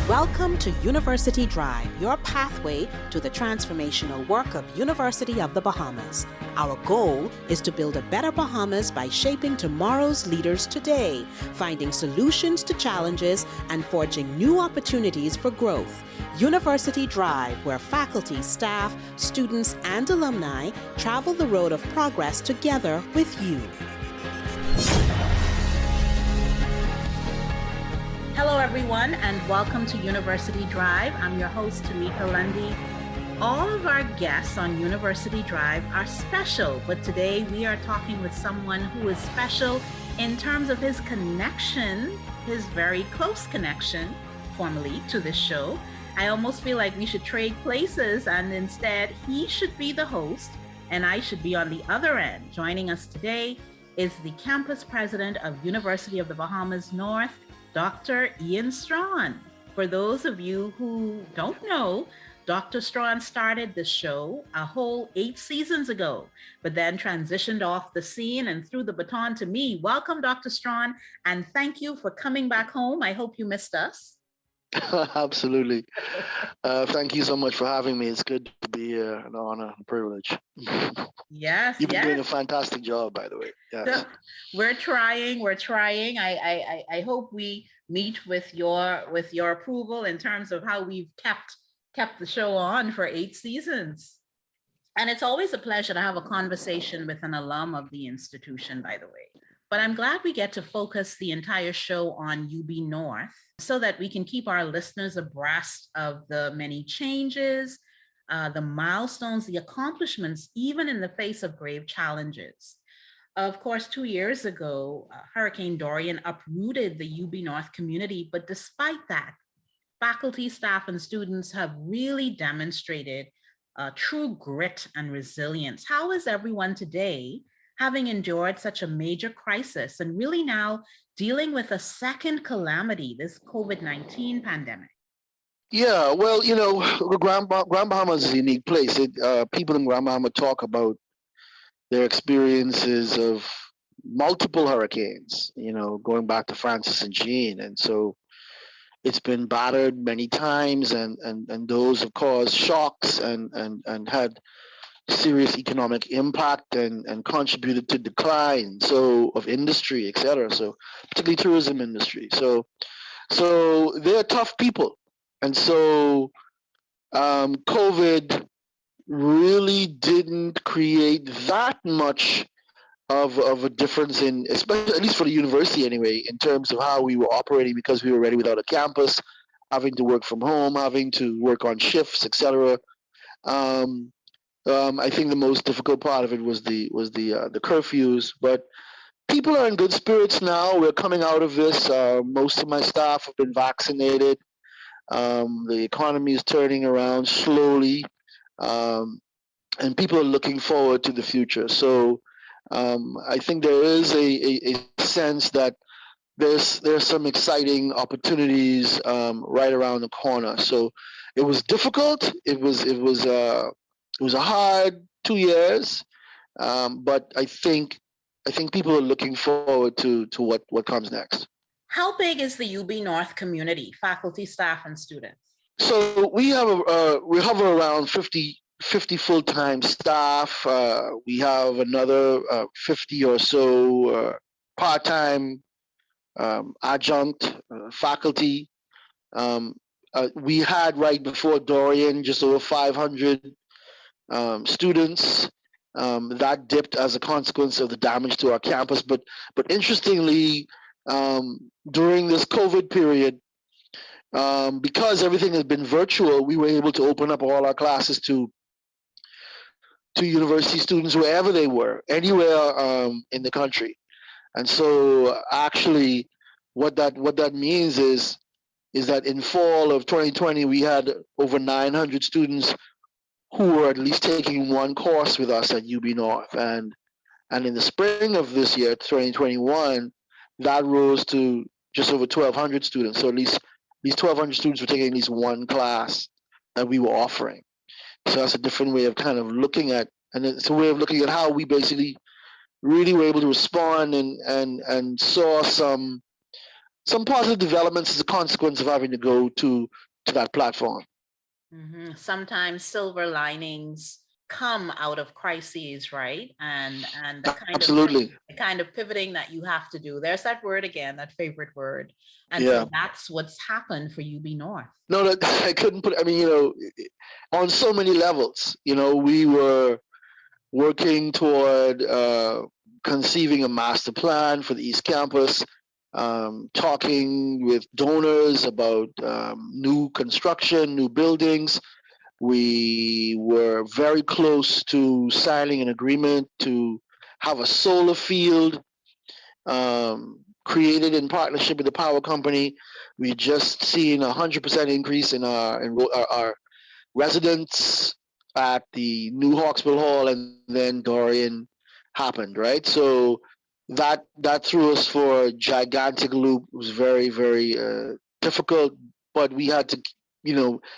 Welcome to University Drive, your pathway to the transformational work of University of the Bahamas. Our goal is to build a better Bahamas by shaping tomorrow's leaders today, finding solutions to challenges, and forging new opportunities for growth. University Drive, where faculty, staff, students, and alumni travel the road of progress together with you. Hello, everyone, and welcome to University Drive. I'm your host, Tamika Lundy. All of our guests on University Drive are special, but today we are talking with someone who is special in terms of his connection, his very close connection, formally, to this show. I almost feel like we should trade places, and instead he should be the host and I should be on the other end. Joining us today is the campus president of University of the Bahamas-North, Dr. Ian Strachan. For those of you who don't know, Dr. Strachan started the show a whole 8 seasons ago, but then transitioned off the scene and threw the baton to me. Welcome, Dr. Strachan, and thank you for coming back home. I hope you missed us. Absolutely. Thank you so much for having me. It's good to be here, an honor and privilege. Yes, You've been doing a fantastic job, by the way. Yes. So we're trying. I hope we meet with your approval in terms of how we've kept the show on for 8 seasons. And it's always a pleasure to have a conversation with an alum of the institution, by the way. But I'm glad we get to focus the entire show on UB North so that we can keep our listeners abreast of the many changes, the milestones, the accomplishments, even in the face of grave challenges. Of course, 2 years ago, Hurricane Dorian uprooted the UB North community, but despite that, faculty, staff, and students have really demonstrated true grit and resilience. How is everyone today, having endured such a major crisis and really now dealing with a second calamity, this COVID-19 pandemic? Yeah, well, Grand Bahama is a unique place. People in Grand Bahama talk about their experiences of multiple hurricanes, going back to Francis and Jean. And so it's been battered many times, and those have caused shocks and had serious economic impact and contributed to decline of industry, et cetera. So particularly tourism industry. So they're tough people. And so COVID really didn't create that much of a difference in, especially at least for the university anyway, in terms of how we were operating, because we were already without a campus, having to work from home, having to work on shifts, et cetera. I think the most difficult part of it was the curfews, but people are in good spirits now. We're coming out of this. Most of my staff have been vaccinated. The economy is turning around slowly, and people are looking forward to the future. So I think there is a sense that there's some exciting opportunities right around the corner. So it was difficult. It was a hard 2 years, but I think people are looking forward to what comes next. How big is the UB North community, faculty, staff, and students? So we hover around 50 full-time staff. We have another 50 or so part-time adjunct faculty. We had, right before Dorian, just over 500 students. That dipped as a consequence of the damage to our campus. But interestingly, during this COVID period, because everything has been virtual, we were able to open up all our classes to university students wherever they were, anywhere in the country. And so actually what that means is that in fall of 2020, we had over 900 students who were at least taking one course with us at UB North. And in the spring of this year, 2021, that rose to just over 1,200 students. So at least these 1,200 students were taking at least one class that we were offering. So that's a different way of kind of looking at, and it's a way of looking at how we basically really were able to respond and saw some some positive developments as a consequence of having to go to that platform. Sometimes silver linings come out of crises, right? And Absolutely. the kind of pivoting that you have to do. There's that word again, that favorite word. And Yeah. so that's what's happened for UB North. No, that I couldn't put. I mean, on so many levels. We were working toward conceiving a master plan for the East Campus, talking with donors about new construction, new buildings. We were very close to signing an agreement to have a solar field created in partnership with the power company. We just seen 100% increase in our residents at the new Hawksbill Hall, and then Dorian happened, right? So that threw us for a gigantic loop. It was very, very difficult, but we had to,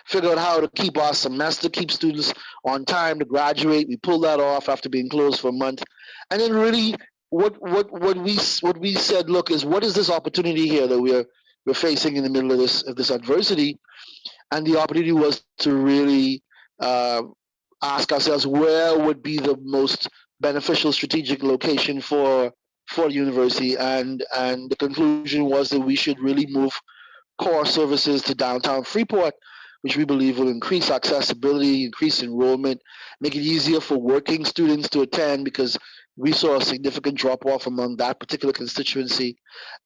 figure out how to keep our semester, keep students on time to graduate. We pulled that off after being closed for a month, and then really, what we said, look, is what is this opportunity here that we're facing in the middle of this adversity, and the opportunity was to really ask ourselves where would be the most beneficial strategic location for the university, and the conclusion was that we should really move core services to downtown Freeport, which we believe will increase accessibility, increase enrollment, make it easier for working students to attend, because we saw a significant drop off among that particular constituency,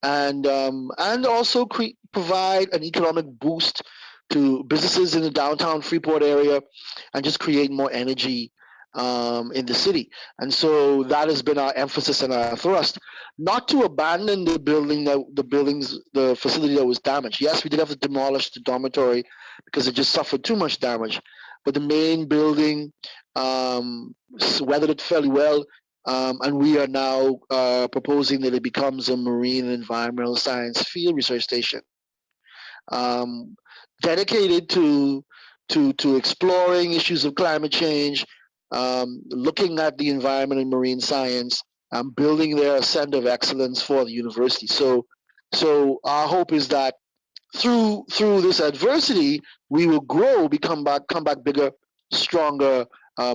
and also provide an economic boost to businesses in the downtown Freeport area, and just create more energy in the city. And so that has been our emphasis and our thrust. Not to abandon the facility that was damaged. Yes, we did have to demolish the dormitory because it just suffered too much damage. But the main building weathered it fairly well. And we are now proposing that it becomes a marine and environmental science field research station, dedicated to exploring issues of climate change, looking at the environment and marine science, building there a center of excellence for the university. So our hope is that through this adversity, we will grow, come back bigger, stronger,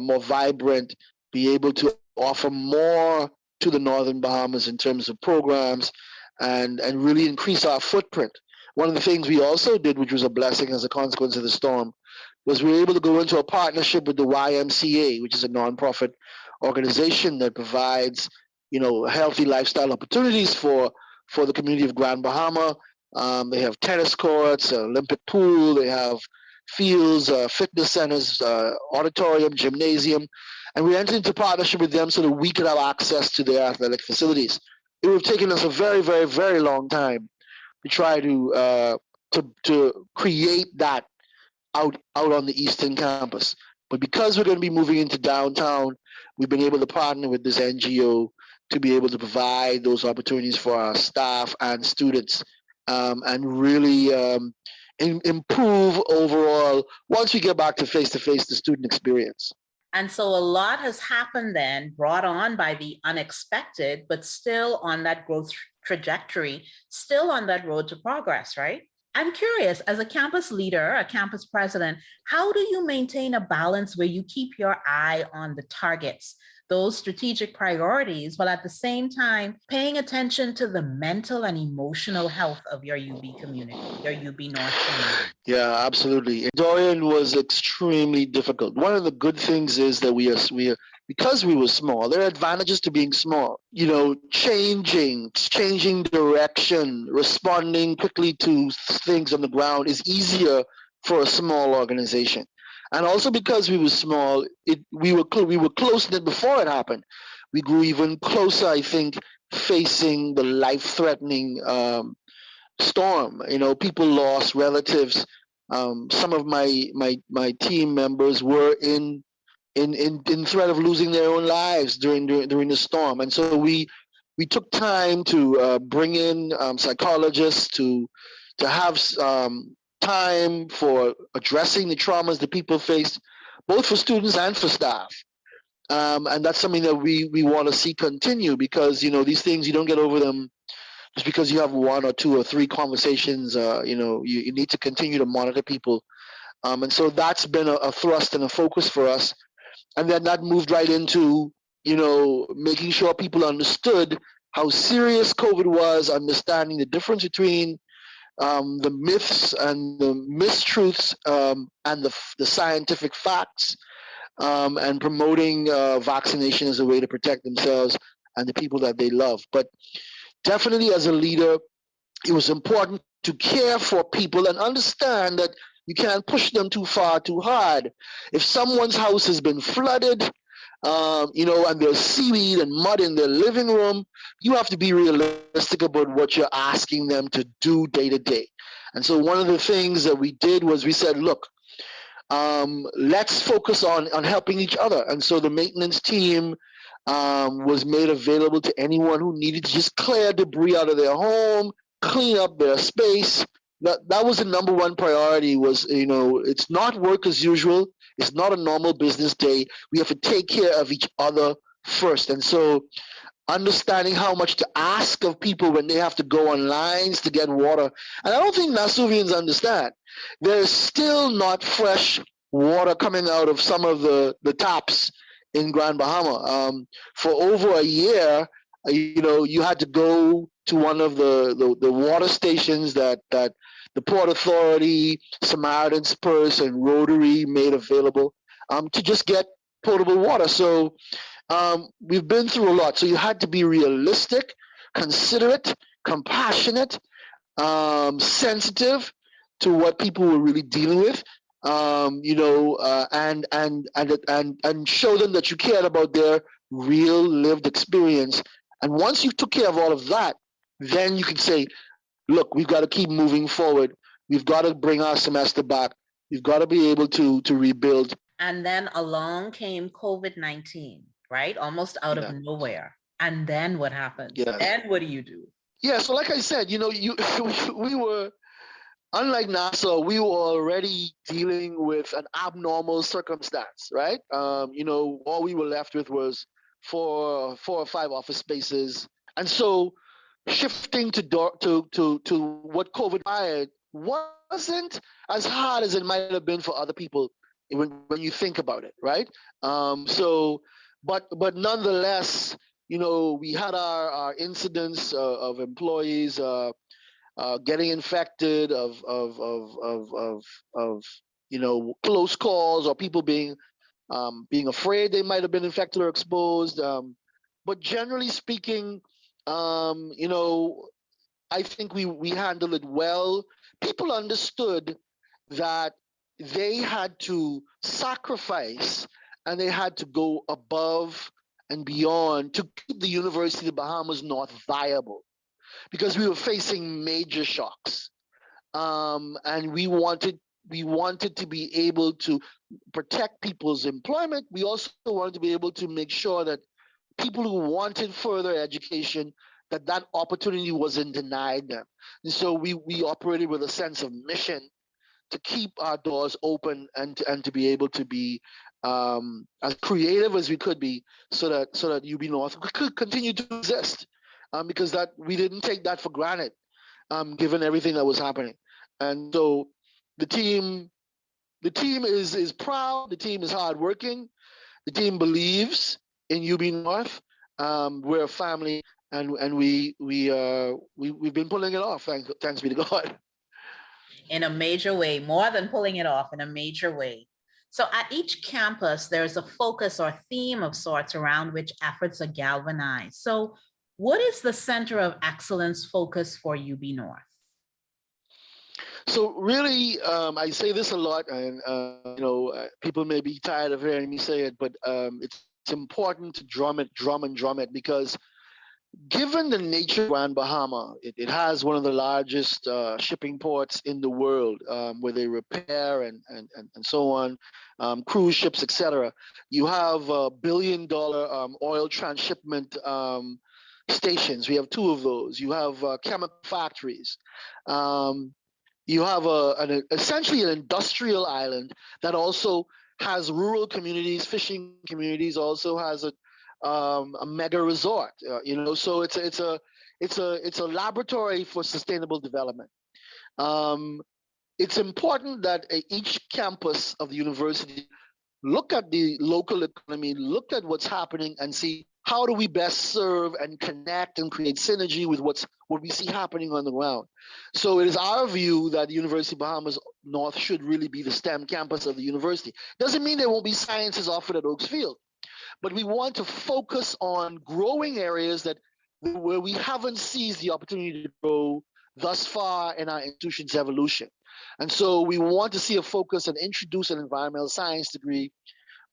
more vibrant, be able to offer more to the Northern Bahamas in terms of programs, and really increase our footprint. One of the things we also did, which was a blessing as a consequence of the storm, was we were able to go into a partnership with the YMCA, which is a nonprofit organization that provides, healthy lifestyle opportunities for the community of Grand Bahama. They have tennis courts, Olympic pool, they have fields, fitness centers, auditorium, gymnasium, and we entered into partnership with them so that we could have access to their athletic facilities. It would have taken us a very, very, very long time to try to create that out on the Eastern Campus. But because we're going to be moving into downtown, we've been able to partner with this NGO to be able to provide those opportunities for our staff and students, and really improve overall, once we get back to face-to-face, the student experience. And so a lot has happened then, brought on by the unexpected, but still on that growth trajectory, still on that road to progress, right? I'm curious, as a campus leader, a campus president, how do you maintain a balance where you keep your eye on the targets, those strategic priorities, while at the same time paying attention to the mental and emotional health of your UB community, your UB North community? Yeah, absolutely. Dorian was extremely difficult. One of the good things is that we are because we were small. There are advantages to being small. Changing direction, responding quickly to things on the ground is easier for a small organization. And also because we were small, we were close knit before it happened. We grew even closer, I think, facing the life-threatening storm. People lost relatives. Some of my team members were in threat of losing their own lives during the storm, and so we took time to bring in psychologists to have time for addressing the traumas that people faced, both for students and for staff. And that's something that we want to see continue, because these things, you don't get over them just because you have one or two or three conversations, you need to continue to monitor people. And so that's been a thrust and a focus for us. And then that moved right into, making sure people understood how serious COVID was, understanding the difference between the myths and the mistruths, and the scientific facts, and promoting vaccination as a way to protect themselves and the people that they love. But definitely as a leader, it was important to care for people and understand that you can't push them too far, too hard. If someone's house has been flooded, and there's seaweed and mud in their living room, you have to be realistic about what you're asking them to do day to day. And so one of the things that we did was we said, look, let's focus on helping each other. And so the maintenance team was made available to anyone who needed to just clear debris out of their home, clean up their space. That was the number one priority. Was, it's not work as usual. It's not a normal business day. We have to take care of each other first. And so understanding how much to ask of people when they have to go on lines to get water. And I don't think Nasuvians understand. There's still not fresh water coming out of some of the taps in Grand Bahama. For over a year, you had to go to one of the water stations that the Port Authority, Samaritan's Purse, and Rotary made available, to just get potable water. So we've been through a lot. So you had to be realistic, considerate, compassionate, sensitive to what people were really dealing with, and show them that you cared about their real lived experience. And once you took care of all of that, then you could say, look, we've got to keep moving forward. We've got to bring our semester back. We've got to be able to rebuild. And then along came COVID-19, right? Almost out of nowhere. And then what happens? Yes. And what do you do? Yeah, so like I said, we were, unlike NASA, we were already dealing with an abnormal circumstance, right? All we were left with was four or five office spaces. And so shifting to what COVID required wasn't as hard as it might have been for other people when you think about it, right? But nonetheless, we had our incidents of employees getting infected, of close calls, or people being afraid they might have been infected or exposed. But generally speaking, I think we handled it well. People understood that they had to sacrifice and they had to go above and beyond to keep the University of the Bahamas-North viable, because we were facing major shocks, and we wanted to be able to protect people's employment. We also wanted to be able to make sure that people who wanted further education, that opportunity wasn't denied them. And so we operated with a sense of mission to keep our doors open and to be able to be as creative as we could be, so that UB North could continue to exist, because that we didn't take that for granted, given everything that was happening. And so the team is proud. The team is hardworking. The team believes in UB North. We're a family, and we've been pulling it off. Thanks be to God. In a major way, more than pulling it off, in a major way. So at each campus, there's a focus or theme of sorts around which efforts are galvanized. So what is the Center of Excellence focus for UB North? So really, I say this a lot, and people may be tired of hearing me say it, but it's important to drum it, because given the nature of Grand Bahama, it has one of the largest shipping ports in the world, where they repair and so on, cruise ships, etc. You have $1 billion oil transshipment stations. We have 2 of those. You have chemical factories. You have essentially an industrial island that also has rural communities, fishing communities, also has a mega resort. So it's it's a laboratory for sustainable development. Um, it's important that each campus of the university look at the local economy, look at what's happening, and see how do we best serve and connect and create synergy with what we see happening on the ground. So it is our view that the University of Bahamas North should really be the STEM campus of the university. Doesn't mean there won't be sciences offered at Oaks Field, but we want to focus on growing areas that where we haven't seized the opportunity to grow thus far in our institution's evolution. And so we want to see a focus and introduce an environmental science degree,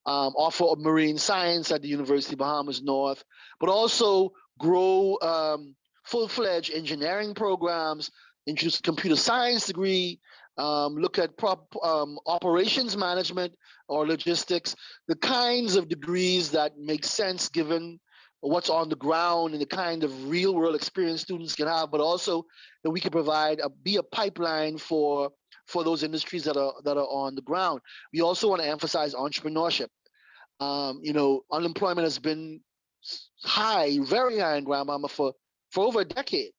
offer a marine science at the University of Bahamas North, but also grow full-fledged engineering programs, introduce a computer science degree, look at operations management or logistics, the kinds of degrees that make sense given what's on the ground and the kind of real world experience students can have, but also that we can provide be a pipeline for those industries that are on the ground. We also want to emphasize entrepreneurship. Unemployment has been high, very high in Grand Bahama for over a decade.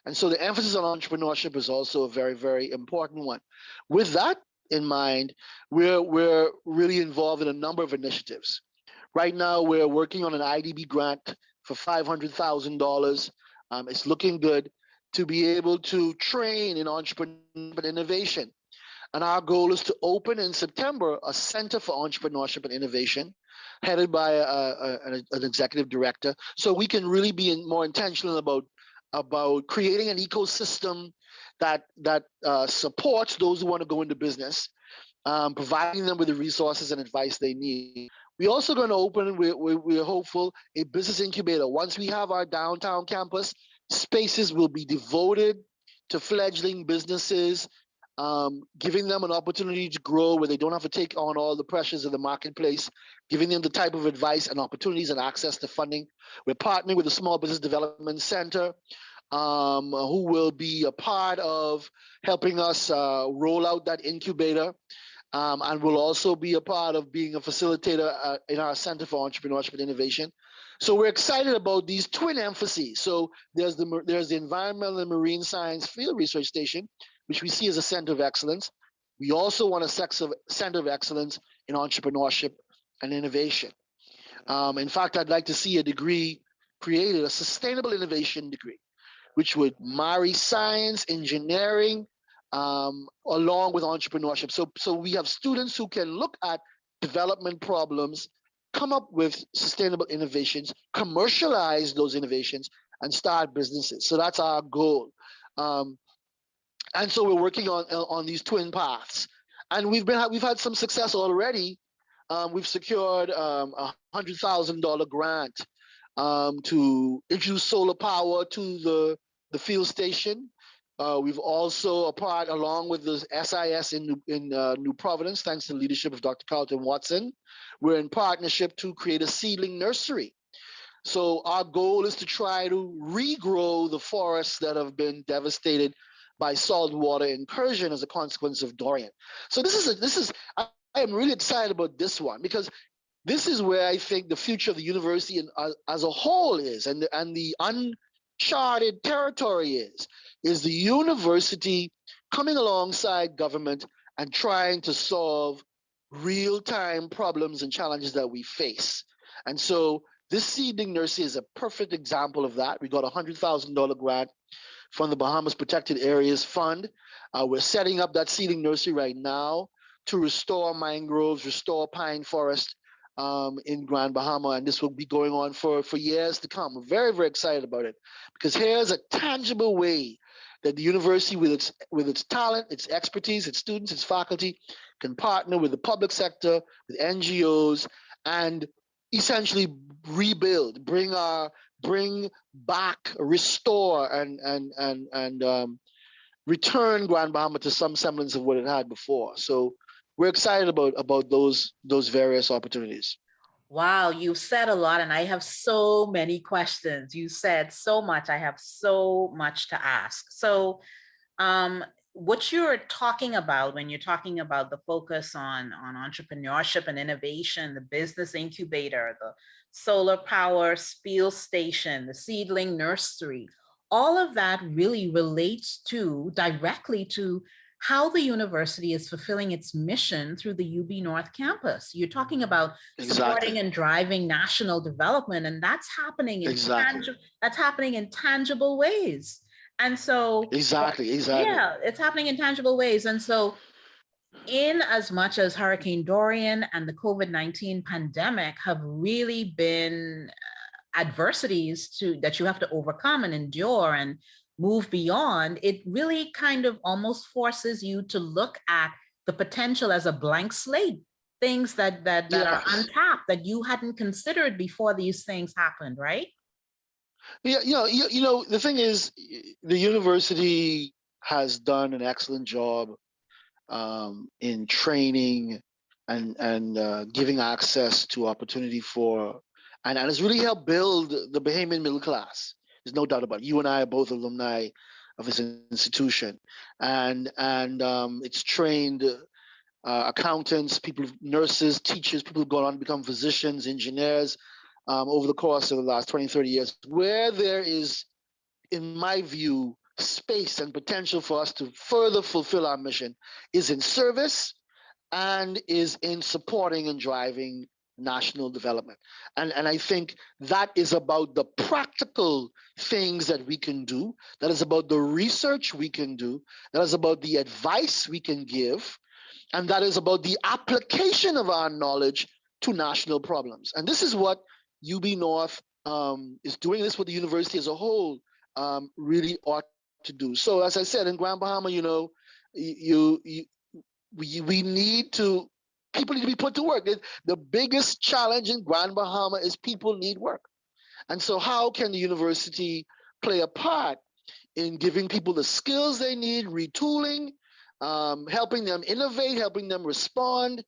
And so the emphasis on entrepreneurship is also a very, very important one. With that in mind, we're really involved in a number of initiatives. Right now, we're working on an IDB grant for $500,000. It's looking good to be able to train in entrepreneurship and innovation. And our goal is to open in September a Center for Entrepreneurship and Innovation, headed by an executive director, so we can really be more intentional about creating an ecosystem that supports those who want to go into business, providing them with the resources and advice they need. We're also going to open, we're hopeful, a business incubator. Once we have our downtown campus, spaces will be devoted to fledgling businesses, giving them an opportunity to grow where they don't have to take on all the pressures of the marketplace, giving them the type of advice and opportunities and access to funding. We're partnering with the Small Business Development Center, who will be a part of helping us roll out that incubator. And will also be a part of being a facilitator in our Center for Entrepreneurship and Innovation. So we're excited about these twin emphases. So there's the Environmental and Marine Science Field Research Station, which we see as a center of excellence. We also want a center of excellence in entrepreneurship and innovation. In fact, I'd like to see a degree created, a sustainable innovation degree, which would marry science, engineering, along with entrepreneurship. So we have students who can look at development problems, come up with sustainable innovations, commercialize those innovations, and start businesses. So that's our goal. And so we're working on these twin paths, and we've had some success already. We've secured a $100,000 grant to introduce solar power to the field station. We've also along with the SIS in New Providence, thanks to the leadership of Dr. Carlton Watson, we're in partnership to create a seedling nursery. So our goal is to try to regrow the forests that have been devastated by saltwater incursion as a consequence of Dorian. So I am really excited about this one, because this is where I think the future of the university as a whole is, and the uncharted territory is the university coming alongside government and trying to solve real-time problems and challenges that we face. And so this seedling nursery is a perfect example of that. We got a $100,000 grant from the Bahamas Protected Areas Fund. We're setting up that seedling nursery right now to restore mangroves, restore pine forest in Grand Bahama, and this will be going on for years to come. We're very, very excited about it, because here's a tangible way that the university, with its talent, its expertise, its students, its faculty, can partner with the public sector, with NGOs, and essentially rebuild, bring back, restore, and return Grand Bahama to some semblance of what it had before. So we're excited about those various opportunities. Wow, you said a lot, and I have so many questions. You said so much. I have so much to ask. So what you're talking about when you're talking about the focus on entrepreneurship and innovation, the business incubator, the solar power field station, the seedling nursery, all of that really relates directly to how the university is fulfilling its mission through the UB North campus. You're talking about supporting Exactly. and driving national development, and Exactly. that's happening in tangible ways. And so, Exactly. Exactly. yeah, it's happening in tangible ways. And so, in as much as Hurricane Dorian and the COVID-19 pandemic have really been adversities that you have to overcome and endure and move beyond, it really kind of almost forces you to look at the potential as a blank slate, things that are Yes. untapped that you hadn't considered before these things happened, right? Yeah. The thing is, the university has done an excellent job in training and giving access to opportunity for, and it's really helped build the Bahamian middle class. There's no doubt about it. You and I are both alumni of this institution, and it's trained accountants, people, nurses, teachers, people who've gone on to become physicians, engineers over the course of the last 20, 30 years, where there is, in my view, space and potential for us to further fulfill our mission is in service and is in supporting and driving national development. And I think that is about the practical things that we can do, that is about the research we can do, that is about the advice we can give, and that is about the application of our knowledge to national problems. And this is what UB North is doing. This is what the university as a whole really ought to do. So, as I said, in Grand Bahama, you, you we need to, people need to be put to work. The biggest challenge in Grand Bahama is people need work. And so, how can the university play a part in giving people the skills they need, retooling, helping them innovate, helping them respond?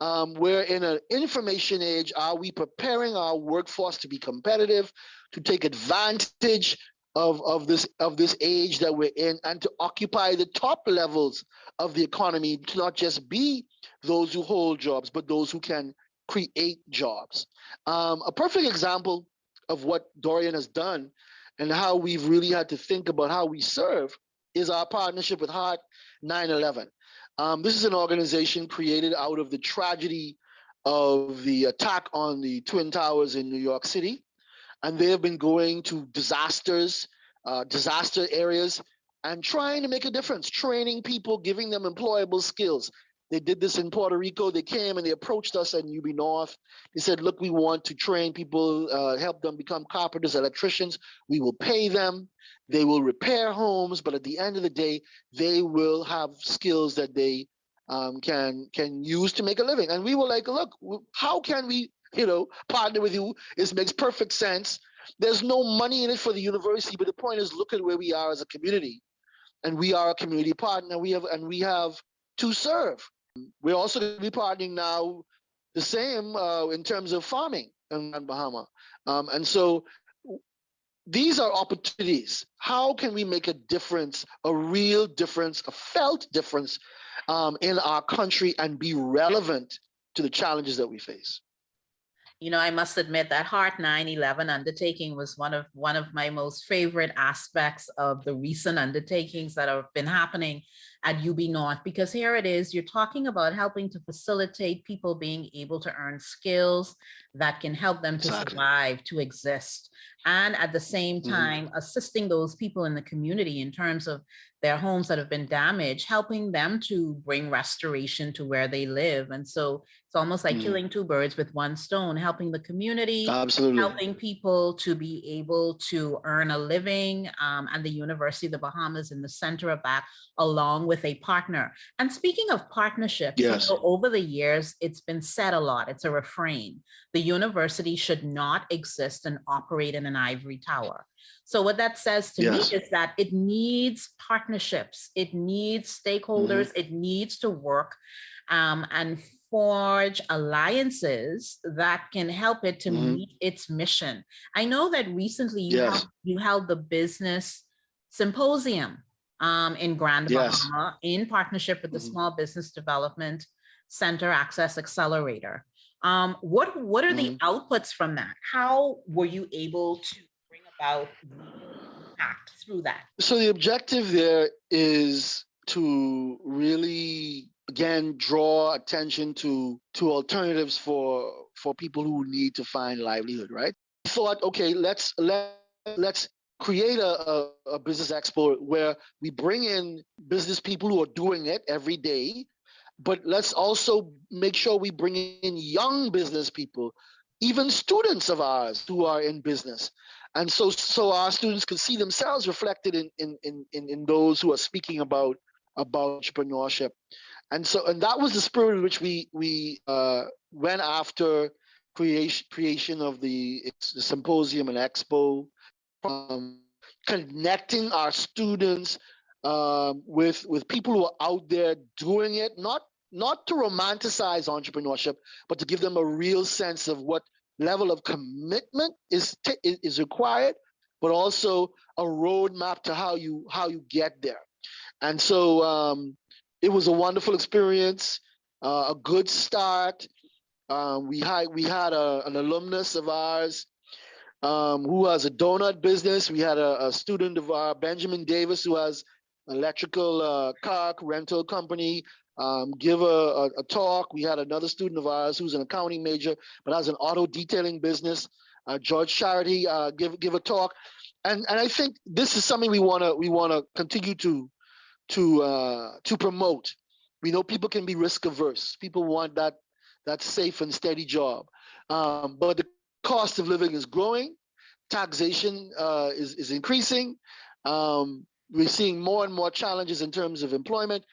We're in an information age. Are we preparing our workforce to be competitive, to take advantage of this age that we're in, and to occupy the top levels of the economy, to not just be those who hold jobs, but those who can create jobs? A perfect example of what Dorian has done and how we've really had to think about how we serve is our partnership with Heart 9/11. This is an organization created out of the tragedy of the attack on the Twin Towers in New York City. And they have been going to disaster areas, and trying to make a difference, training people, giving them employable skills. They did this in Puerto Rico. They came and they approached us at UB North. They said, look, we want to train people, help them become carpenters, electricians. We will pay them. They will repair homes, but at the end of the day, they will have skills that they can use to make a living. And we were like, look, how can we, partner with you? This makes perfect sense. There's no money in it for the university, but the point is, look at where we are as a community, and we are a community partner. We have to serve. We're also going to be partnering now the same in terms of farming in Grand Bahama, and so these are opportunities. How can we make a difference, a real difference, a felt difference in our country, and be relevant to the challenges that we face? I must admit that Heart 9/11 undertaking was one of my most favorite aspects of the recent undertakings that have been happening at UB North, because here it is, you're talking about helping to facilitate people being able to earn skills that can help them to Exactly. survive, to exist, and at the same time assisting those people in the community in terms of their homes that have been damaged, helping them to bring restoration to where they live. And so it's almost like killing two birds with one stone, helping the community, Absolutely. helping people to be able to earn a living, and the University of the Bahamas in the center of that, along with a partner. And speaking of partnerships, Yes. over the years, it's been said a lot, it's a refrain. The university should not exist and operate in an ivory tower. So what that says to me is that it needs partnerships, it needs stakeholders, it needs to work and forge alliances that can help it to meet its mission. I know that recently you held the business symposium in Grand Bahama in partnership with the Small Business Development Center Access Accelerator. What are the outputs from that? How were you able to bring about impact through that? So the objective there is to really, again, draw attention to alternatives for people who need to find livelihood, right? Thought, okay, let's create a business expo where we bring in business people who are doing it every day, but let's also make sure we bring in young business people, even students of ours who are in business. And so our students can see themselves reflected in those who are speaking about entrepreneurship. And that was the spirit in which we went after creation of the symposium and expo, connecting our students with people who are out there doing it, not to romanticize entrepreneurship, but to give them a real sense of what level of commitment is required, but also a roadmap to how you get there. And so it was a wonderful experience, a good start. We had an alumnus of ours who has a donut business. We had a student of our, Benjamin Davis, who has an electrical car rental company, give a talk. We had another student of ours who's an accounting major, but has an auto detailing business. George Charity give a talk, and I think this is something we wanna continue to promote. We know people can be risk averse. People want that safe and steady job, but the cost of living is growing. Taxation is increasing. We're seeing more and more challenges in terms of employment.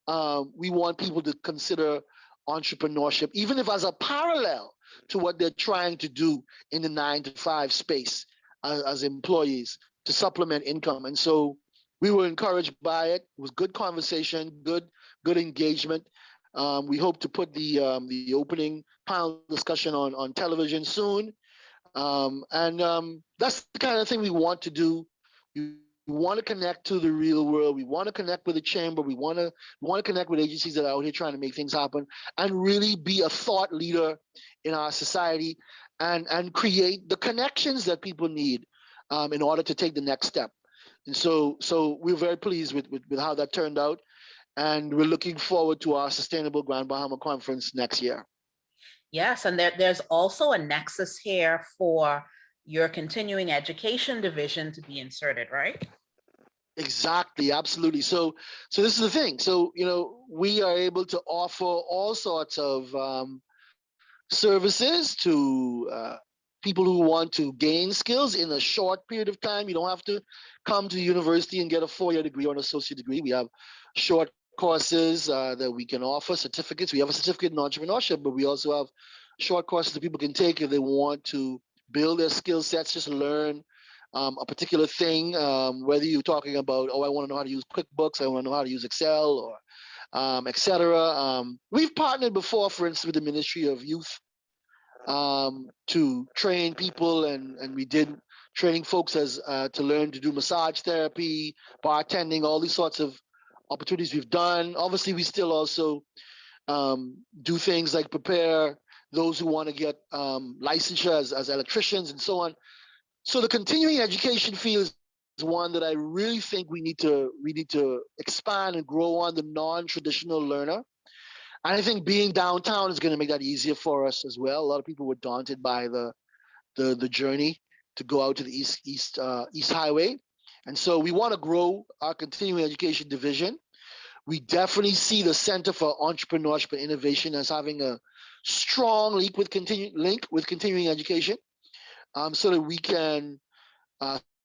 We want people to consider entrepreneurship, even if as a parallel to what they're trying to do in the 9-to-5 space as employees to supplement income. And so we were encouraged by it. It was good conversation, good engagement. We hope to put the opening panel discussion on television soon. That's the kind of thing we want to do. We want to connect to the real world. We want to connect with the chamber. We want to connect with agencies that are out here trying to make things happen, and really be a thought leader in our society, and create the connections that people need in order to take the next step. And so we're very pleased with how that turned out, and we're looking forward to our Sustainable Grand Bahama Conference next year. Yes, and there's also a nexus here for your continuing education division to be inserted, right? Exactly, absolutely. So this is the thing. So we are able to offer all sorts of services to people who want to gain skills in a short period of time. You don't have to come to the university and get a 4-year degree or an associate degree. We have short courses that we can offer, certificates. We have a certificate in entrepreneurship, but we also have short courses that people can take if they want to build their skill sets, just learn a particular thing, whether you're talking about, I want to know how to use QuickBooks, I want to know how to use Excel, or etc. We've partnered before, for instance, with the Ministry of Youth to train people, and we did training folks as to learn to do massage therapy, bartending, all these sorts of opportunities we've done. Obviously, we still also do things like prepare those who want to get licensure as electricians and so on. So the continuing education field is one that I really think we need to expand and grow on, the non-traditional learner. And I think being downtown is going to make that easier for us as well. A lot of people were daunted by the journey to go out to the East Highway. And so we want to grow our continuing education division. We definitely see the Center for Entrepreneurship and Innovation as having a strong link with continuing education, so that we can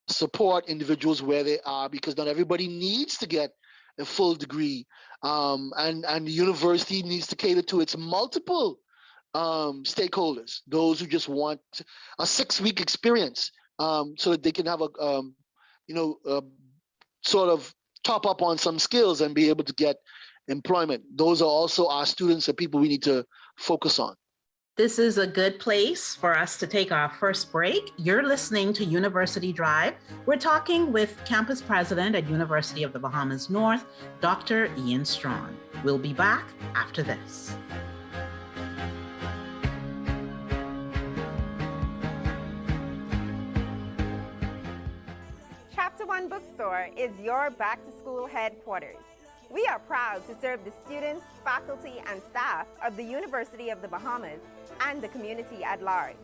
support individuals where they are, because not everybody needs to get a full degree, and the university needs to cater to its multiple stakeholders, those who just want a 6-week experience, so that they can have a sort of top up on some skills and be able to get employment. Those are also our students and people we need to focus on. This is a good place for us to take our first break. You're listening to University Drive. We're talking with campus president at University of the Bahamas-North, Dr. Ian Strachan. We'll be back after this. Chapter 1 is your back-to-school headquarters. We are proud to serve the students, faculty, and staff of the University of the Bahamas and the community at large.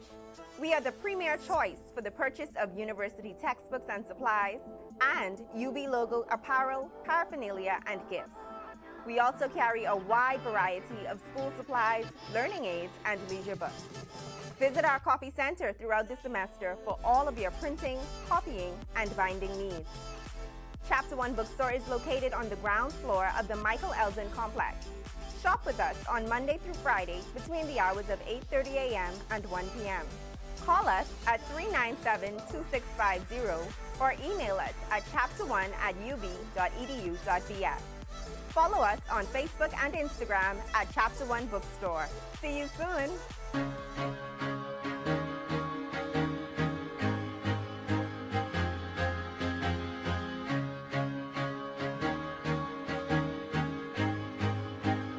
We are the premier choice for the purchase of university textbooks and supplies, and UB logo apparel, paraphernalia, and gifts. We also carry a wide variety of school supplies, learning aids, and leisure books. Visit our copy center throughout the semester for all of your printing, copying, and binding needs. Chapter 1 Bookstore is located on the ground floor of the Michael Eldon Complex. Shop with us on Monday through Friday between the hours of 8:30 a.m. and 1 p.m. Call us at 397-2650 or email us at chapter1@ub.edu.bs. Follow us on Facebook and Instagram at Chapter 1 Bookstore. See you soon!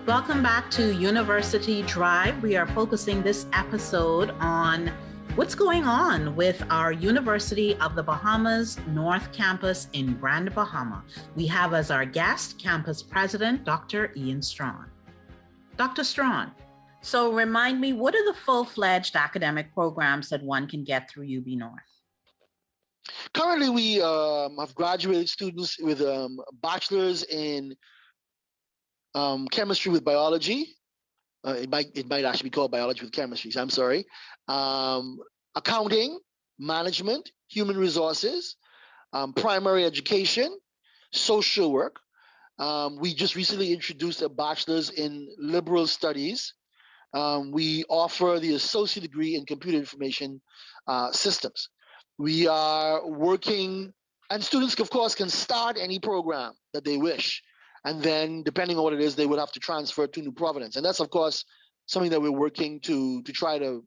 Welcome back to University Drive. We are focusing this episode on what's going on with our University of the Bahamas-North campus in Grand Bahama. We have as our guest campus president, Dr. Ian Strachan. Dr. Strachan, so remind me, what are the full-fledged academic programs that one can get through UB North? Currently, we have graduated students with a bachelor's in chemistry with biology. It might actually be called biology with chemistry. I'm sorry. Accounting, management, human resources, primary education, social work. We just recently introduced a bachelor's in liberal studies. We offer the associate degree in computer information systems. We are working, and students, of course, can start any program that they wish. And then, depending on what it is, they would have to transfer to New Providence. And that's, of course, something that we're working to try to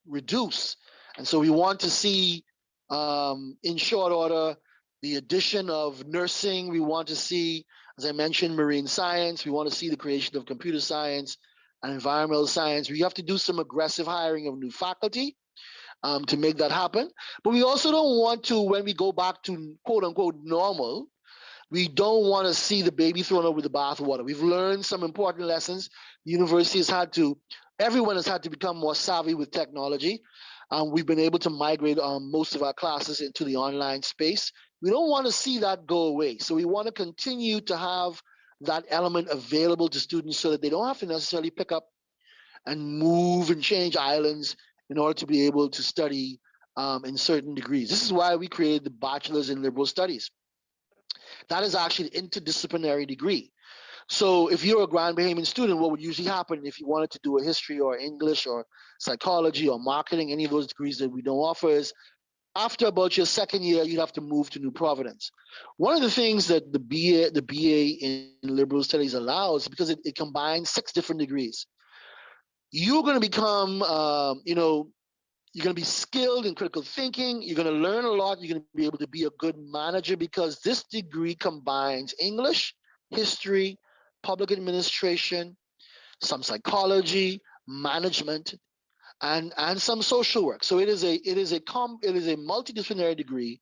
reduce. And so we want to see, in short order, the addition of nursing. We want to see, as I mentioned, marine science. We want to see the creation of computer science and environmental science. We have to do some aggressive hiring of new faculty to make that happen. But we also don't want to, when we go back to quote unquote normal, we don't want to see the baby thrown out with the bathwater. We've learned some important lessons. The university has had to, everyone has had to become more savvy with technology. We've been able to migrate most of our classes into the online space. We don't want to see that go away. So we want to continue to have that element available to students so that they don't have to necessarily pick up and move and change islands in order to be able to study in certain degrees. This is why we created the Bachelor's in Liberal Studies. That is actually an interdisciplinary degree. So if you're a Grand Bahamian student, what would usually happen if you wanted to do a history or English or psychology or marketing, any of those degrees that we don't offer, is after about your second year, you'd have to move to New Providence. One of the things that the BA in Liberal Studies allows, because it combines 6 different degrees, you're going to become, you're going to be skilled in critical thinking. You're going to learn a lot. You're going to be able to be a good manager because this degree combines English, history, public administration, some psychology, management, and some social work. So it is a multidisciplinary degree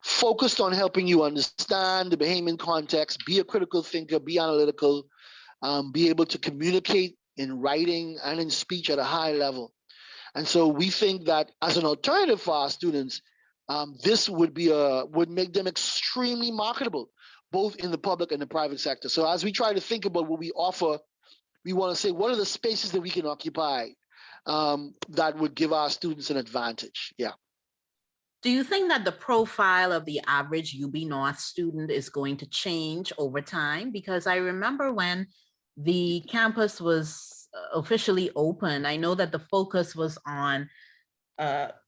focused on helping you understand the Bahamian context, be a critical thinker, be analytical, be able to communicate in writing and in speech at a high level. And so we think that as an alternative for our students, this would make them extremely marketable, both in the public and the private sector. So as we try to think about what we offer, we want to say, what are the spaces that we can occupy that would give our students an advantage? Yeah. Do you think that the profile of the average UB North student is going to change over time? Because I remember when the campus was officially open, I know that the focus was on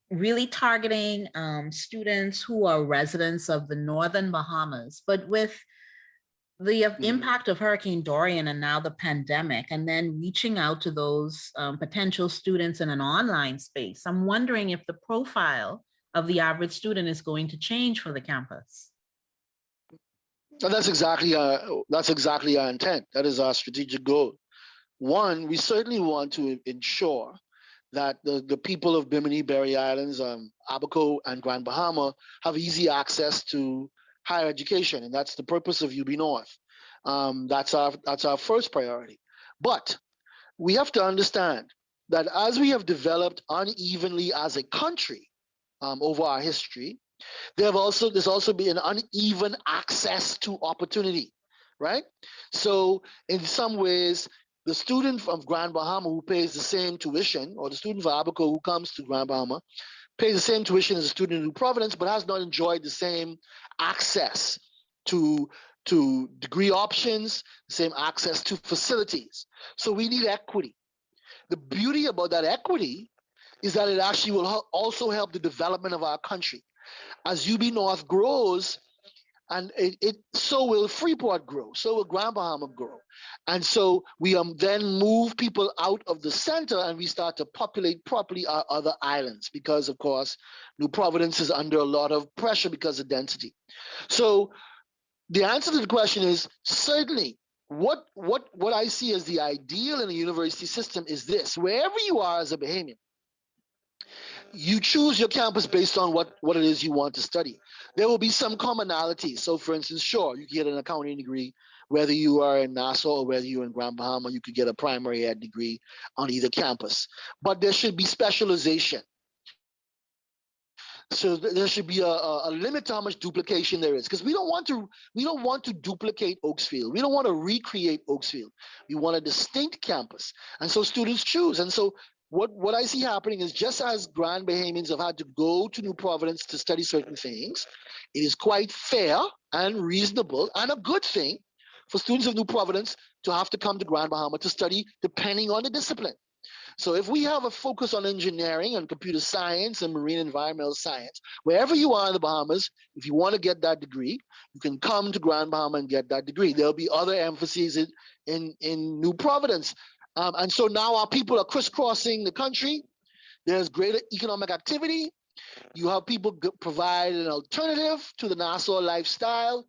really targeting students who are residents of the Northern Bahamas. But with the impact of Hurricane Dorian and now the pandemic, and then reaching out to those potential students in an online space, I'm wondering if the profile of the average student is going to change for the campus. And that's exactly our intent. That is our strategic goal. One, we certainly want to ensure that the people of Bimini, Berry Islands, Abaco, and Grand Bahama have easy access to higher education, and that's the purpose of UB North. That's our first priority. But we have to understand that as we have developed unevenly as a country over our history, there's also been uneven access to opportunity, right? So in some ways, the student from Grand Bahama who pays the same tuition, or the student from Abaco who comes to Grand Bahama, pays the same tuition as a student in New Providence, but has not enjoyed the same access to degree options, the same access to facilities. So we need equity. The beauty about that equity is that it actually will also help the development of our country. As UB North grows, and so will Freeport grow, so will Grand Bahama grow. And so we then move people out of the center and we start to populate properly our other islands, because of course, New Providence is under a lot of pressure because of density. So the answer to the question is certainly what I see as the ideal in the university system is this: wherever you are as a Bahamian, you choose your campus based on what it is you want to study. There will be some commonalities. So for instance, sure, you can get an accounting degree, whether you are in Nassau or whether you're in Grand Bahama, you could get a primary ed degree on either campus. But there should be specialization. So there should be a limit to how much duplication there is, because we don't want to duplicate Oaksfield. We don't want to recreate Oaksfield. We want a distinct campus, and so students choose. And so what I see happening is, just as Grand Bahamians have had to go to New Providence to study certain things, it is quite fair and reasonable and a good thing for students of New Providence to have to come to Grand Bahama to study depending on the discipline. So if we have a focus on engineering and computer science and marine environmental science, wherever you are in the Bahamas, if you want to get that degree, you can come to Grand Bahama and get that degree. There'll be other emphases in New Providence. And so now our people are crisscrossing the country. There's greater economic activity. You have people provide an alternative to the Nassau lifestyle.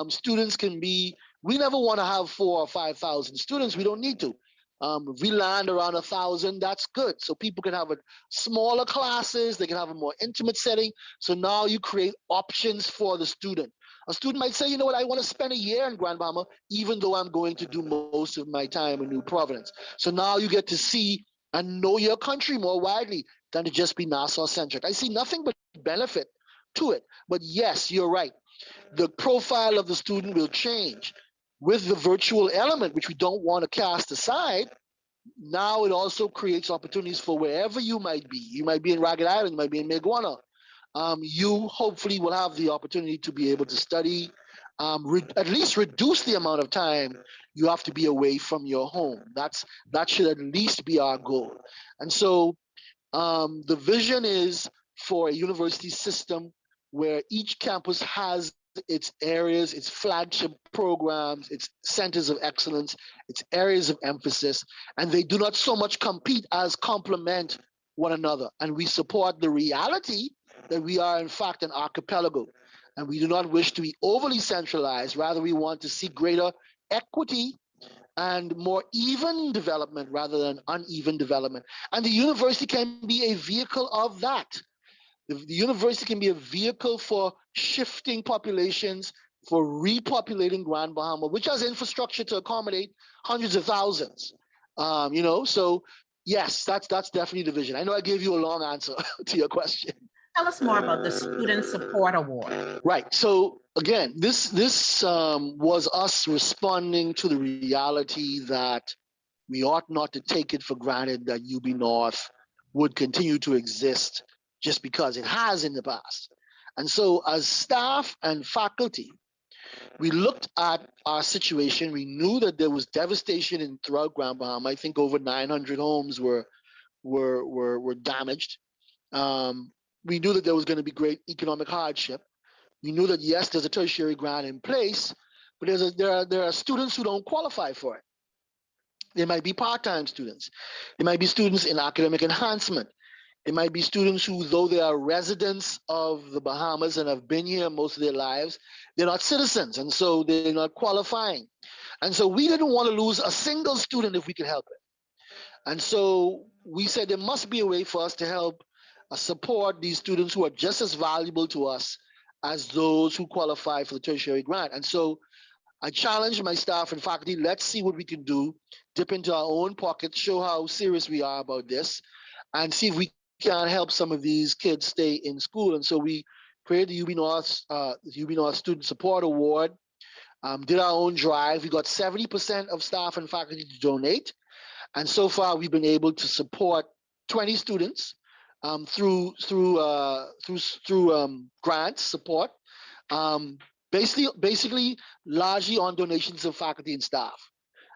Students can be, we never want to have 4,000 or 5,000 students. We don't need to. If we land around 1,000, that's good. So people can have smaller classes, they can have a more intimate setting. So now you create options for the student. A student might say, you know what, I want to spend a year in Grand Bahama, even though I'm going to do most of my time in New Providence. So now you get to see and know your country more widely than to just be Nassau-centric. I see nothing but benefit to it. But yes, you're right. The profile of the student will change. With the virtual element, which we don't want to cast aside, now it also creates opportunities for wherever you might be. You might be in Ragged Island, you might be in Meguana. You hopefully will have the opportunity to be able to study, at least reduce the amount of time you have to be away from your home. That should at least be our goal. And so the vision is for a university system where each campus has its areas, its flagship programs, its centers of excellence, its areas of emphasis, and they do not so much compete as complement one another. And we support the reality that we are in fact an archipelago, and we do not wish to be overly centralized. Rather, we want to see greater equity and more even development rather than uneven development. And the university can be a vehicle of that. The university can be a vehicle for shifting populations, for repopulating Grand Bahama, which has infrastructure to accommodate hundreds of thousands. So yes, that's definitely the vision. I know I gave you a long answer to your question. Tell us more about the Student Support Award. Right. So again, this was us responding to the reality that we ought not to take it for granted that UB North would continue to exist just because it has in the past. And so as staff and faculty, we looked at our situation. We knew that there was devastation throughout Grand Bahama. I think over 900 homes were damaged. We knew that there was going to be great economic hardship. We knew that, yes, there's a tertiary grant in place, but there are students who don't qualify for it. There might be part-time students. There might be students in academic enhancement. It might be students who, though they are residents of the Bahamas and have been here most of their lives, they're not citizens, and so they're not qualifying. And so we didn't want to lose a single student if we could help it. And so we said there must be a way for us to help support these students who are just as valuable to us as those who qualify for the tertiary grant. And so I challenge my staff and faculty, let's see what we can do, dip into our own pockets, show how serious we are about this, and see if we can help some of these kids stay in school. And so we created the UB North Student Support Award, did our own drive. We got 70% of staff and faculty to donate. And so far, we've been able to support 20 students through grants support, basically largely on donations of faculty and staff.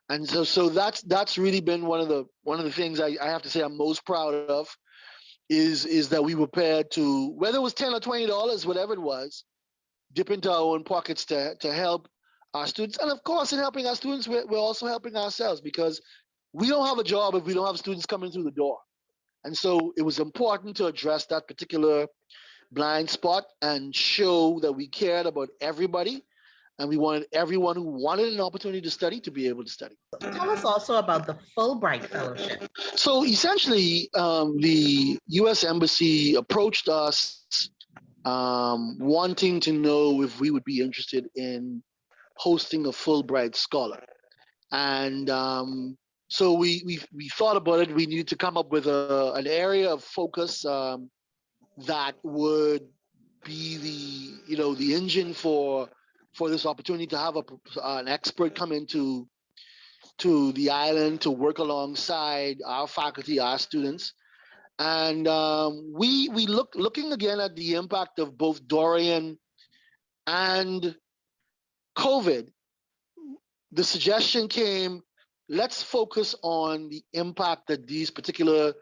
And so that's really been one of the things I have to say I'm most proud of is that we were prepared to, whether it was $10 or $20, whatever it was, dip into our own pockets to help our students. And of course, in helping our students, we're also helping ourselves, because we don't have a job if we don't have students coming through the door. And so it was important to address that particular blind spot and show that we cared about everybody, and we wanted everyone who wanted an opportunity to study to be able to study. Tell us also about the Fulbright Fellowship. So essentially, the U.S. Embassy approached us wanting to know if we would be interested in hosting a Fulbright scholar. And so we thought about it. We needed to come up with an area of focus that would be the engine for this opportunity to have an expert come into the island to work alongside our faculty, our students. And we looking again at the impact of both Dorian and COVID. The suggestion came, let's focus on the impact that these particular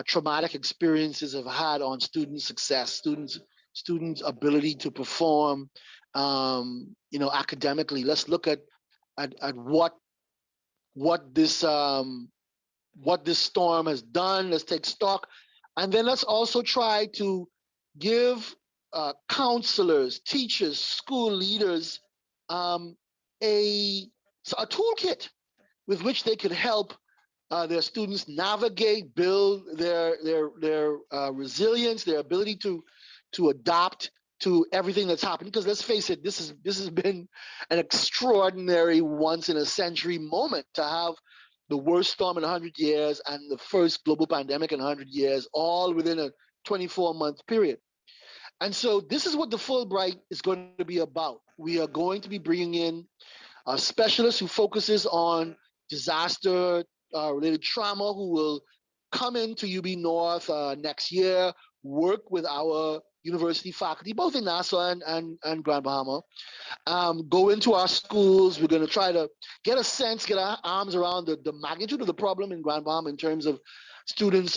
traumatic experiences have had on student success, students' ability to perform, academically. Let's look at what this storm has done. Let's take stock, and then let's also try to give counselors, teachers, school leaders a toolkit with which they could help their students navigate, build their resilience, their ability to adapt to everything that's happening. Because let's face it, this has been an extraordinary once in a century moment to have the worst storm in 100 years and the first global pandemic in 100 years, all within a 24-month period. And so this is what the Fulbright is going to be about. We are going to be bringing in a specialist who focuses on disaster related trauma, who will come into UB North next year, work with our university faculty, both in Nassau and Grand Bahama, go into our schools. We're going to try to get our arms around the magnitude of the problem in Grand Bahama in terms of students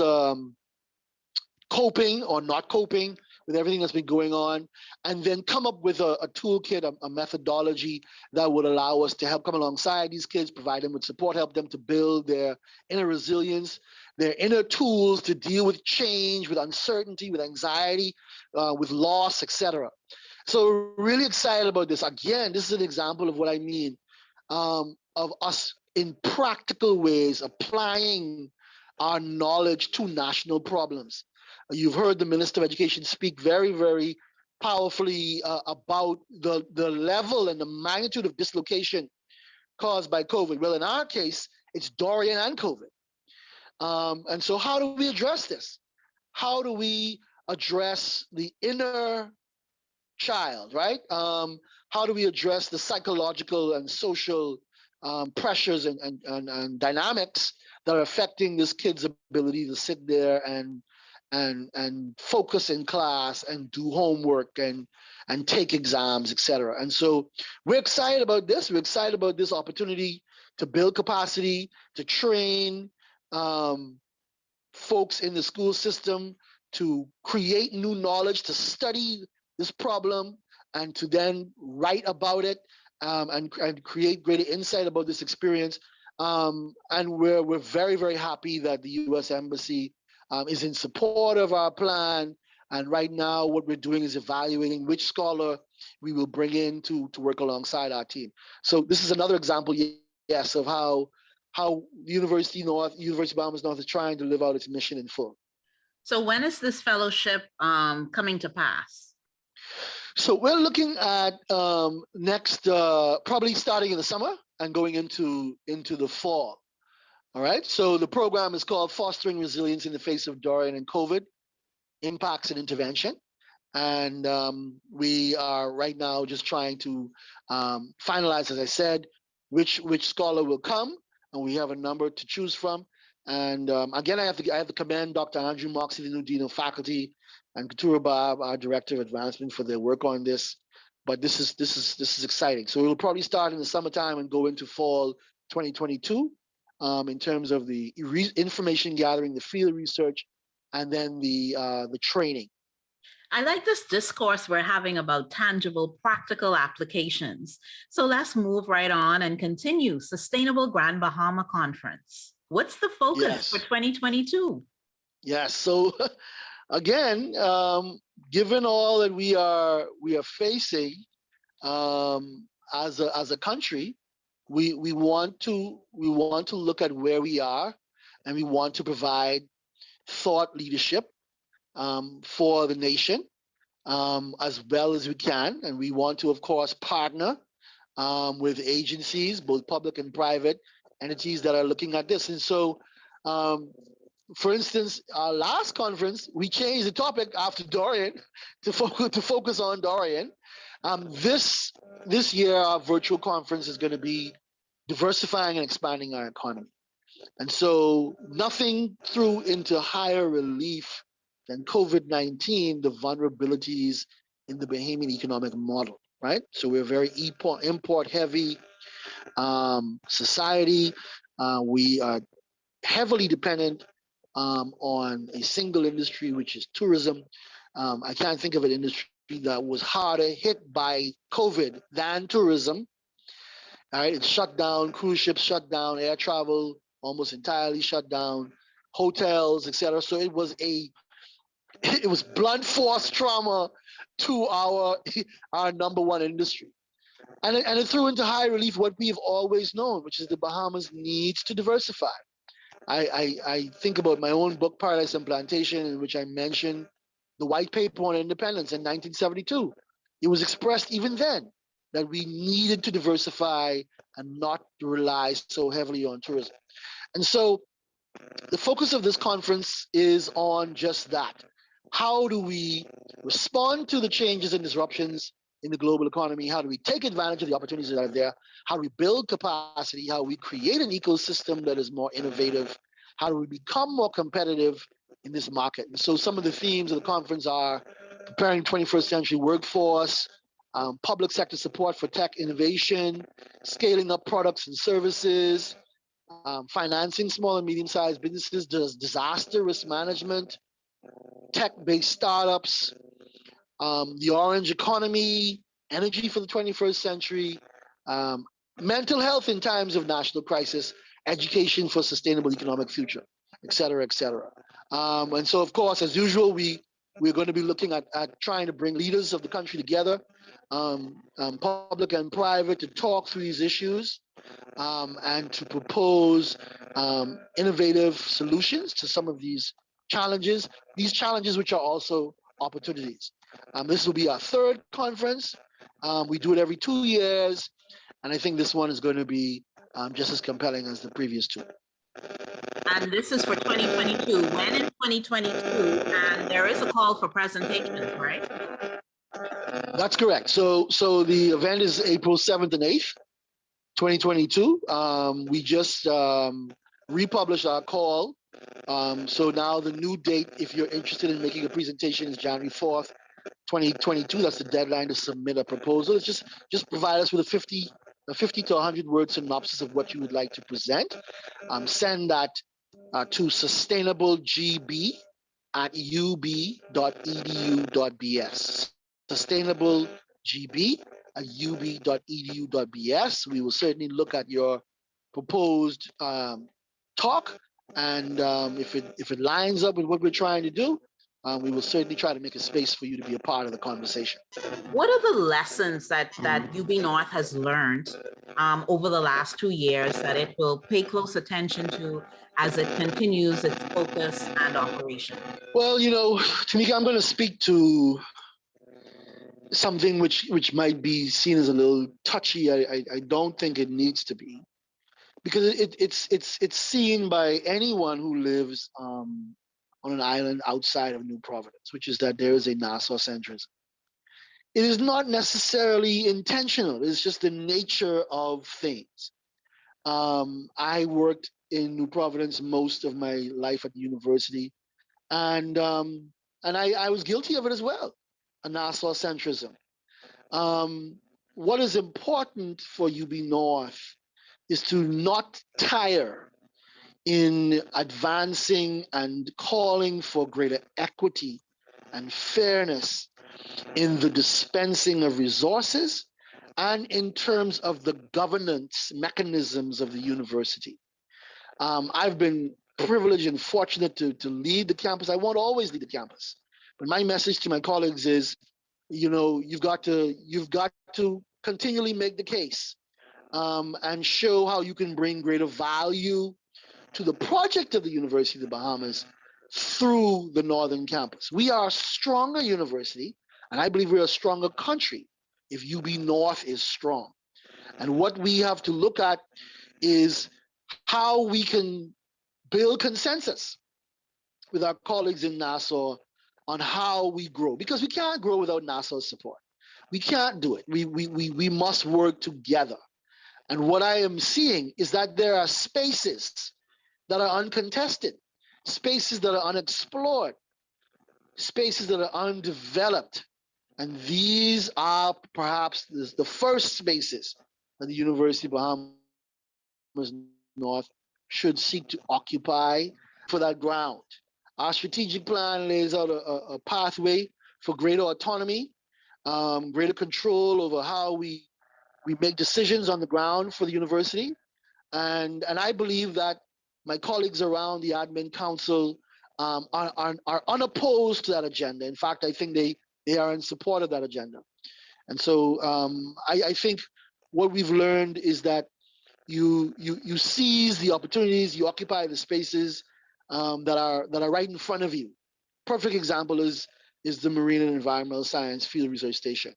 coping or not coping with everything that's been going on, and then come up with a toolkit, a methodology that would allow us to help come alongside these kids, provide them with support, help them to build their inner resilience, their inner tools to deal with change, with uncertainty, with anxiety, with loss, etc. So really excited about this. Again, this is an example of what I mean, of us in practical ways applying our knowledge to national problems. You've heard the Minister of Education speak very, very powerfully about the level and the magnitude of dislocation caused by COVID. Well, in our case, it's Dorian and COVID. And so how do we address this? How do we address the inner child, right? How do we address the psychological and social pressures and dynamics that are affecting this kid's ability to sit there and focus in class and do homework and take exams, etc. And so we're excited about this. We're excited about this opportunity to build capacity, to train folks in the school system, to create new knowledge, to study this problem, and to then write about it and create greater insight about this experience. And we're very, very happy that the U.S. Embassy is in support of our plan. And right now, what we're doing is evaluating which scholar we will bring in to work alongside our team. So this is another example, yes, of how the University of Bahamas-North is trying to live out its mission in full. So when is this fellowship coming to pass? So we're looking at next, probably starting in the summer and going into the fall. All right. So the program is called Fostering Resilience in the Face of Dorian and COVID: Impacts and Intervention. And we are right now just trying to finalize, as I said, which scholar will come, and we have a number to choose from. And again, I have to commend Dr. Andrew Moxley, the new dean of faculty, and Katura Bob, our director of advancement, for their work on this. But this is exciting. So it will probably start in the summertime and go into fall 2022 in terms of the information gathering, the field research, and then the training. I like this discourse we're having about tangible, practical applications. So let's move right on and continue. Sustainable Grand Bahama Conference. What's the focus for 2022? Yes. So again, given all that we are facing as a country, we want to look at where we are, and we want to provide thought leadership for the nation as well as we can. And we want to, of course, partner with agencies, both public and private entities that are looking at this. And so, for instance, our last conference, we changed the topic after Dorian to focus on Dorian. This year, our virtual conference is going to be diversifying and expanding our economy. And so nothing threw into higher relief than COVID-19, the vulnerabilities in the Bahamian economic model, right? So we're a very import-heavy society. We are heavily dependent on a single industry, which is tourism. I can't think of an industry that was harder hit by COVID than tourism. All right, it's shut down, cruise ships shut down, air travel almost entirely shut down, hotels, etc. So it was blunt force trauma to our number one industry. And it threw into high relief what we've always known, which is the Bahamas needs to diversify. I think about my own book, Paradise and Plantation, in which I mentioned the white paper on independence in 1972. It was expressed even then that we needed to diversify and not rely so heavily on tourism. And so the focus of this conference is on just that. How do we respond to the changes and disruptions in the global economy? How do we take advantage of the opportunities that are there? How do we build capacity? How do we create an ecosystem that is more innovative? How do we become more competitive in this market? And so some of the themes of the conference are preparing 21st century workforce, public sector support for tech innovation, scaling up products and services, financing small and medium-sized businesses, disaster risk management, tech-based startups, the orange economy, energy for the 21st century, mental health in times of national crisis, education for sustainable economic future, et cetera, et cetera. And so, of course, as usual, we're going to be looking at trying to bring leaders of the country together, public and private, to talk through these issues and to propose innovative solutions to some of these challenges which are also opportunities. This will be our third conference. We do it every 2 years, and I think this one is going to be just as compelling as the previous two. And this is for 2022. When in 2022? And there is a call for presentations, right? That's correct. So the event is April 7th and 8th, 2022. We just republished our call. So now the new date, if you're interested in making a presentation, is January 4th, 2022. That's the deadline to submit a proposal. It's just provide us with a 50 to 100 word synopsis of what you would like to present. Send that to sustainablegb@ub.edu.bs. sustainablegb@ub.edu.bs. We will certainly look at your proposed talk, and if it lines up with what we're trying to do, we will certainly try to make a space for you to be a part of the conversation. What are the lessons that UB North has learned over the last 2 years that it will pay close attention to as it continues its focus and operation? Well, Tamika, I'm going to speak to something which might be seen as a little touchy. I don't think it needs to be, because it's seen by anyone who lives on an island outside of New Providence, which is that there is a Nassau centrism. It is not necessarily intentional. It's just the nature of things. I worked in New Providence most of my life at the university, and I was guilty of it as well, a Nassau centrism. What is important for UB North is to not tire in advancing and calling for greater equity and fairness in the dispensing of resources and in terms of the governance mechanisms of the university. I've been privileged and fortunate to lead the campus. I won't always lead the campus, but my message to my colleagues is, you've got to continually make the case and show how you can bring greater value to the project of the University of the Bahamas through the Northern Campus. We are a stronger university, and I believe we're a stronger country if UB North is strong. And what we have to look at is how we can build consensus with our colleagues in Nassau on how we grow, because we can't grow without Nassau's support. We can't do it. We must work together. And what I am seeing is that there are spaces that are uncontested, spaces that are unexplored, spaces that are undeveloped. And these are perhaps the first spaces that the University of Bahamas-North should seek to occupy for that ground. Our strategic plan lays out a pathway for greater autonomy, greater control over how we make decisions on the ground for the university. And I believe that my colleagues around the admin council are unopposed to that agenda. In fact, I think they are in support of that agenda. And so I think what we've learned is that you seize the opportunities, you occupy the spaces that are right in front of you. Perfect example is the Marine and Environmental Science Field Research Station.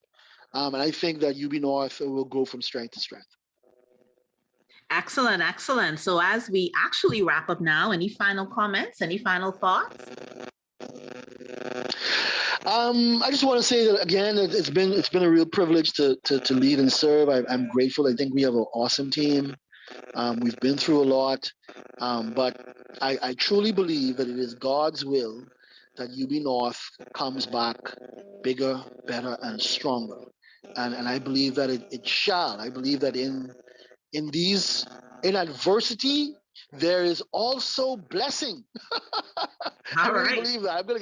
And I think that UB North will go from strength to strength. Excellent, excellent. So as we actually wrap up now, any final comments, any final thoughts? I just want to say that again, it's been a real privilege to lead and serve. I'm grateful. I think we have an awesome team. We've been through a lot, but I truly believe that it is God's will that UB North comes back bigger, better, and stronger. And I believe that it shall. I believe that in adversity, there is also blessing. I really believe that. I'm gonna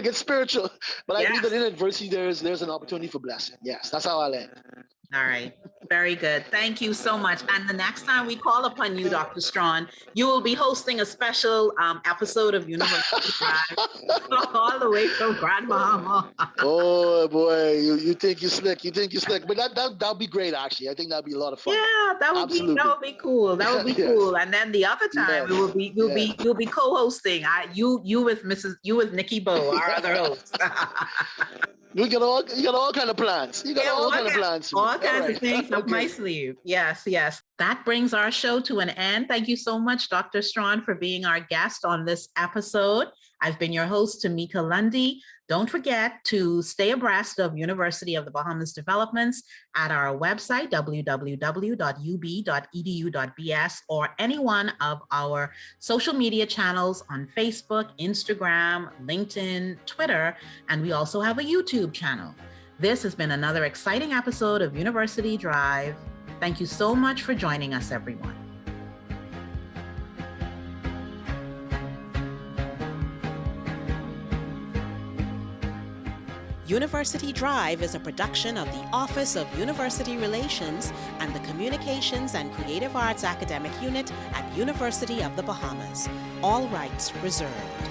get spiritual, but I believe that in adversity there's an opportunity for blessing. Yes, that's how I land. All right, very good. Thank you so much. And the next time we call upon you, Dr. Strachan, you will be hosting a special episode of University Drive all the way from Grand Bahama. Oh boy, you think you're slick. But that'll be great. Actually, I think that'll be a lot of fun. Yeah, that would be cool. That would be cool. And then the other time you'll be co-hosting. You with Nikki Bo, our other host. You got all kind of plans. All kinds of things up my sleeve. Yes. That brings our show to an end. Thank you so much, Dr. Strachan, for being our guest on this episode. I've been your host, Tamika Lundy. Don't forget to stay abreast of University of the Bahamas developments at our website, www.ub.edu.bs, or any one of our social media channels on Facebook, Instagram, LinkedIn, Twitter, and we also have a YouTube channel. This has been another exciting episode of University Drive. Thank you so much for joining us, everyone. University Drive is a production of the Office of University Relations and the Communications and Creative Arts Academic Unit at University of the Bahamas. All rights reserved.